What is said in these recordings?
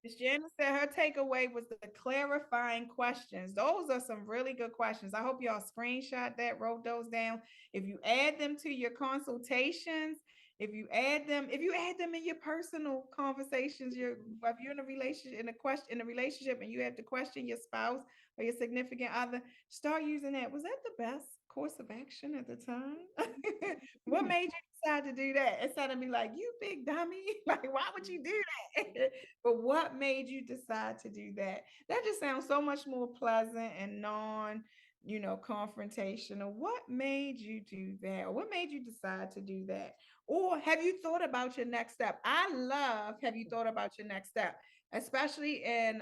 Miss Janice said her takeaway was the clarifying questions. Those are some really good questions. I hope y'all screenshot that, wrote those down. If you add them to your consultations, if you add them in your personal conversations, if you're in a relationship, in a relationship, and you have to question your spouse or your significant other, start using that. Was that the best course of action at the time? What made you decide to do that? Instead of be like, you big dummy, like why would you do that? But what made you decide to do that? That just sounds so much more pleasant and confrontational. What made you do that? Or what made you decide to do that? Or have you thought about your next step? I love, have you thought about your next step? Especially in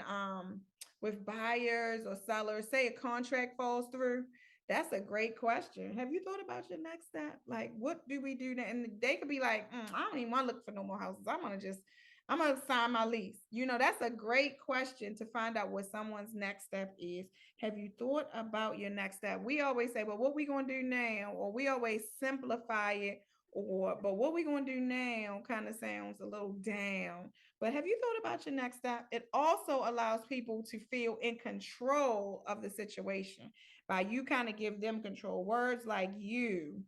with buyers or sellers, say a contract falls through. That's a great question. Have you thought about your next step? Like, what do we do now? And they could be like, I don't even want to look for no more houses. I'm gonna sign my lease. That's a great question to find out what someone's next step is. Have you thought about your next step? We always say, well, what we gonna do now? Or we always simplify it, but what we gonna do now kind of sounds a little down. But have you thought about your next step? It also allows people to feel in control of the situation by you kind of give them control. Words like you,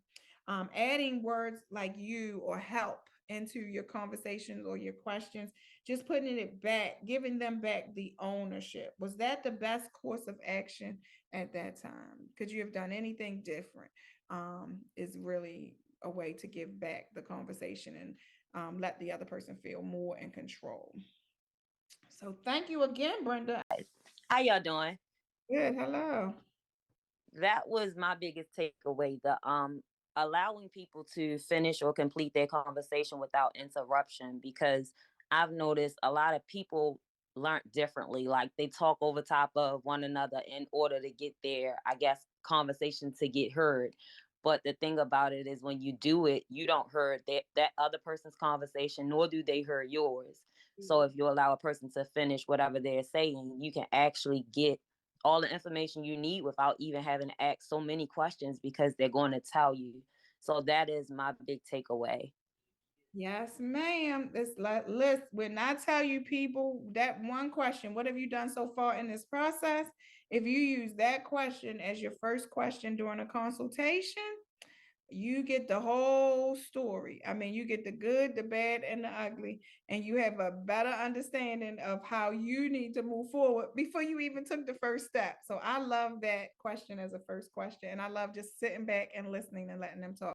adding words like you or help into your conversations or your questions, just putting it back, giving them back the ownership. Was that the best course of action at that time? Could you have done anything different? Is really a way to give back the conversation and let the other person feel more in control. So thank you again, Brenda. How y'all doing? Good. Hello. That was my biggest takeaway. The allowing people to finish or complete their conversation without interruption, because I've noticed a lot of people learn differently. Like they talk over top of one another in order to get their, I guess, conversation to get heard. But the thing about it is when you do it, you don't hear that other person's conversation, nor do they hear yours. So if you allow a person to finish whatever they're saying, you can actually get all the information you need without even having to ask so many questions because they're going to tell you. So that is my big takeaway. Yes, ma'am. This list, when I tell you people that one question, what have you done so far in this process? If you use that question as your first question during a consultation, you get the whole story. I mean, you get the good, the bad, and the ugly, and you have a better understanding of how you need to move forward before you even took the first step. So I love that question as a first question, and I love just sitting back and listening and letting them talk.